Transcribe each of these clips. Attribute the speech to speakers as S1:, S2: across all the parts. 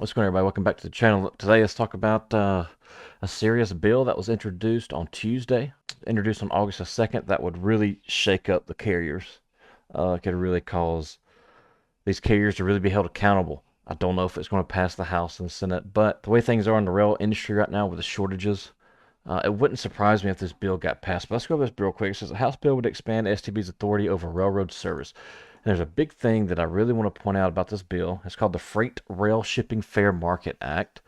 S1: What's going on, everybody? Welcome back to the channel. Today, let's talk about a serious bill that was introduced on Tuesday, introduced on August the 2nd, that would really shake up the carriers. Could really cause these carriers to really be held accountable. I don't know if it's going to pass the House and the Senate, but the way things are in the rail industry right now with the shortages, it wouldn't surprise me if this bill got passed. But let's go over this bill real quick. It says the House bill would expand STB's authority over railroad service. And there's a big thing that I really want to point out about this bill. It's called the Freight Rail Shipping Fair Market Act.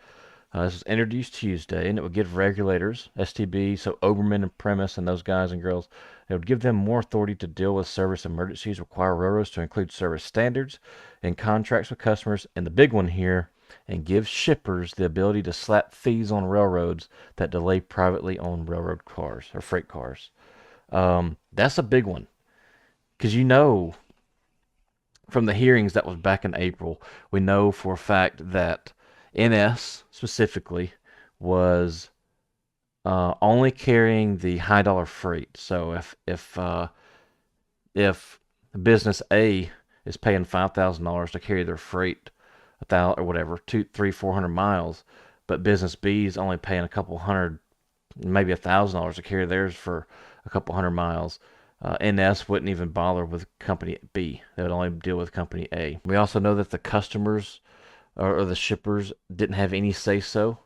S1: This was introduced Tuesday, and it would give regulators, STB, so Oberman and Premise and those guys and girls, it would give them more authority to deal with service emergencies, require railroads to include service standards in contracts with customers, and the big one here, and give shippers the ability to slap fees on railroads that delay privately owned railroad cars or freight cars. That's a big one because from the hearings that was back in April, we know for a fact that NS specifically was only carrying the high dollar freight. So if business A is paying $5,000 to carry their freight, 1,000 or whatever, 2, 3, 400 miles, but business B is only paying a couple hundred, maybe $1,000 to carry theirs for a couple hundred miles. NS wouldn't even bother with company B. They would only deal with company A. We also know that the customers or the shippers didn't have any say so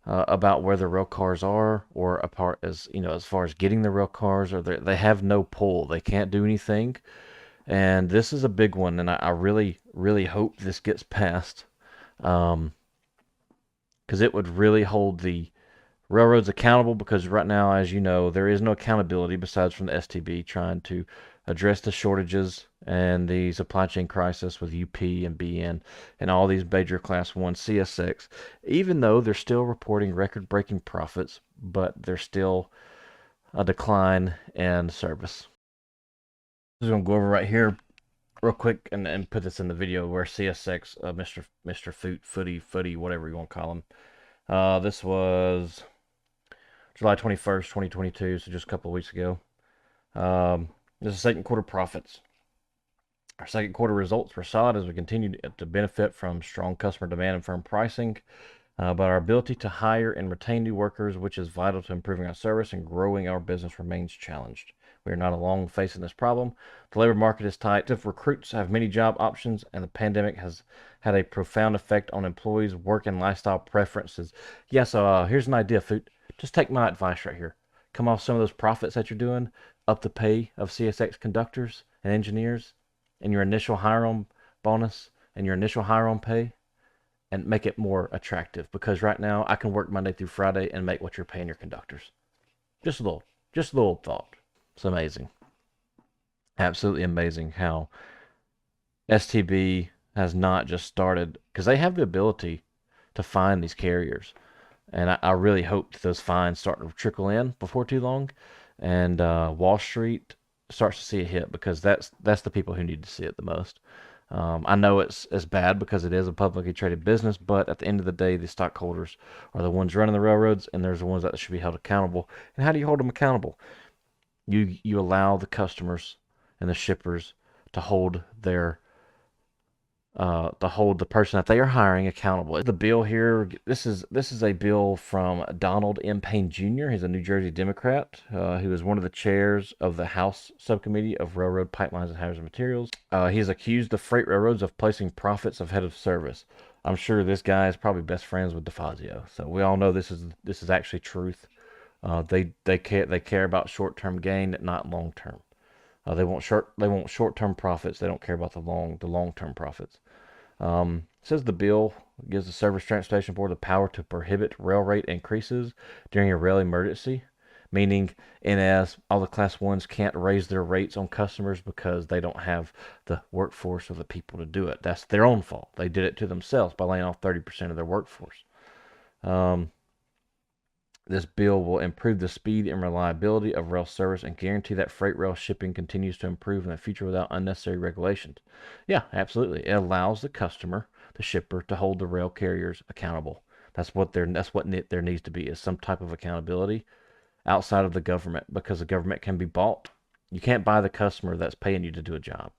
S1: about where the rail cars are, or apart as far as getting the rail cars, or they have no pull. They can't do anything. And this is a big one, and I really, really hope this gets passed, because it would really hold the railroads accountable, because right now, as you know, there is no accountability besides from the STB trying to address the shortages and the supply chain crisis with UP and BN and all these major Class 1 CSX, even though they're still reporting record-breaking profits, but there's still a decline in service. I'm just going to go over right here real quick and put this in the video where CSX, Mr. Footy, whatever you want to call him. This was July 21st, 2022, so just a couple of weeks ago. This is second quarter profits. Our second quarter results were solid as we continued to benefit from strong customer demand and firm pricing, but our ability to hire and retain new workers, which is vital to improving our service and growing our business, remains challenged. We are not alone facing this problem. The labor market is tight. If recruits have many job options, and the pandemic has had a profound effect on employees' work and lifestyle preferences. Yeah, so here's an idea, Food. Just take my advice right here. Come off some of those profits that you're doing, up the pay of CSX conductors and engineers, and your initial hire-on bonus and your initial hire-on pay, and make it more attractive. Because right now, I can work Monday through Friday and make what you're paying your conductors. Just a little thought. It's amazing. Absolutely amazing how STB has not just started, because they have the ability to find these carriers. And I really hope that those fines start to trickle in before too long, and Wall Street starts to see a hit, because that's the people who need to see it the most. I know it's bad because it is a publicly traded business, but at the end of the day, the stockholders are the ones running the railroads, and there's the ones that should be held accountable. And how do you hold them accountable? You allow the customers and the shippers to hold the person that they are hiring accountable. The bill here, this is a bill from Donald M. Payne Jr. He's a New Jersey Democrat who is one of the chairs of the House Subcommittee of Railroad Pipelines and Hazardous Materials. He has accused the freight railroads of placing profits ahead of service. I'm sure this guy is probably best friends with DeFazio, so we all know this is actually truth. They care about short-term gain, not long-term. They want short-term profits. They don't care about the long-term profits. Says the bill gives the Surface Transportation Board the power to prohibit rail rate increases during a rail emergency, meaning NS, all the Class 1s can't raise their rates on customers because they don't have the workforce or the people to do it. That's their own fault. They did it to themselves by laying off 30% of their workforce. This bill will improve the speed and reliability of rail service and guarantee that freight rail shipping continues to improve in the future without unnecessary regulations. Yeah, absolutely. It allows the customer, the shipper, to hold the rail carriers accountable. That's what there needs to be, is some type of accountability outside of the government, because the government can be bought. You can't buy the customer that's paying you to do a job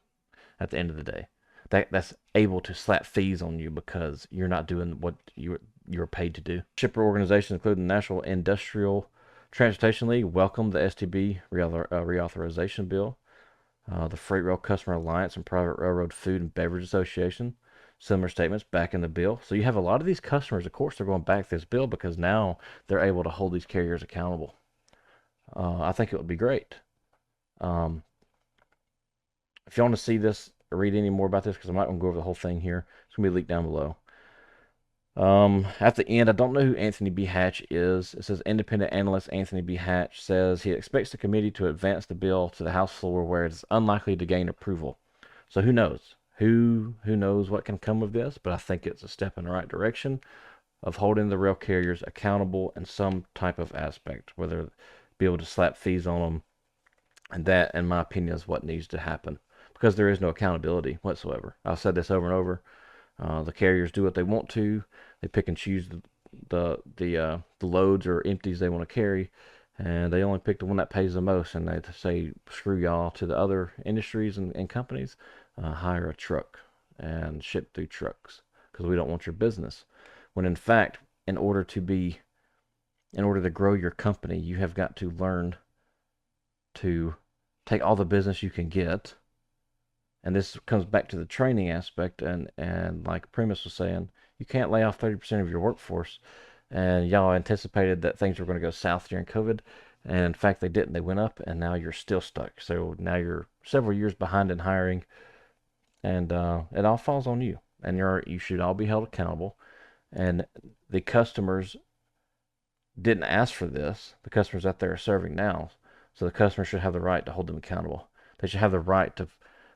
S1: at the end of the day. that's able to slap fees on you because you're not doing what you're paid to do. Shipper organizations, including the National Industrial Transportation League, welcomed the STB reauthorization bill. The Freight Rail Customer Alliance and Private Railroad Food and Beverage Association, similar statements back in the bill. So you have a lot of these customers, of course, they're going back to this bill because now they're able to hold these carriers accountable. I think it would be great. Um, if you want to see this or read any more about this, because I'm not going to go over the whole thing here, it's going to be linked down below. At the end, I don't know who Anthony B. Hatch is. It says independent analyst Anthony B. Hatch says he expects the committee to advance the bill to the House floor where it is unlikely to gain approval. So who knows? Who knows what can come of this? But I think it's a step in the right direction of holding the rail carriers accountable in some type of aspect, whether be able to slap fees on them. And that, in my opinion, is what needs to happen because there is no accountability whatsoever. I've said this over and over. The carriers do what they want to. They pick and choose the loads or empties they want to carry, and they only pick the one that pays the most. And they say, screw y'all to the other industries and companies. Hire a truck and ship through trucks because we don't want your business. When in fact, in order to grow your company, you have got to learn to take all the business you can get. And this comes back to the training aspect, and like Primus was saying, you can't lay off 30% of your workforce. And y'all anticipated that things were going to go south during COVID, and in fact they didn't. They went up, and now you're still stuck. So now you're several years behind in hiring, and it all falls on you. And you should all be held accountable. And the customers didn't ask for this. The customers that they're serving now, so the customers should have the right to hold them accountable. They should have the right to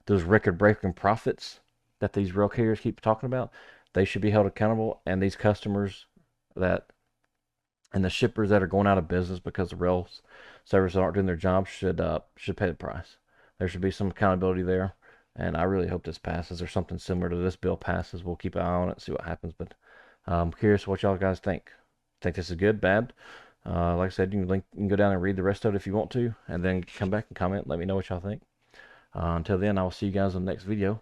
S1: those record-breaking profits that these rail carriers keep talking about. They should be held accountable, and these customers and the shippers that are going out of business because the rail services aren't doing their job should pay the price. There should be some accountability there, and I really hope this passes or something similar to this bill passes. We'll keep an eye on it, see what happens. But I'm curious what y'all guys think. Think this is good, bad? Like I said, you can go down and read the rest of it if you want to, and then come back and comment. Let me know what y'all think. Until then, I will see you guys in the next video.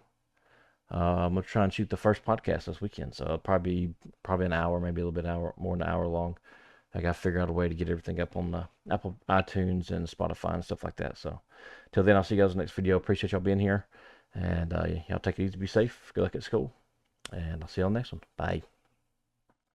S1: I'm going to try and shoot the first podcast this weekend, so it'll probably an hour, maybe a little bit more than an hour long. I got to figure out a way to get everything up on the Apple iTunes and Spotify and stuff like that. So till then, I'll see you guys in the next video. Appreciate y'all being here, and y'all take it easy, be safe, good luck at school, and I'll see you on the next one. Bye.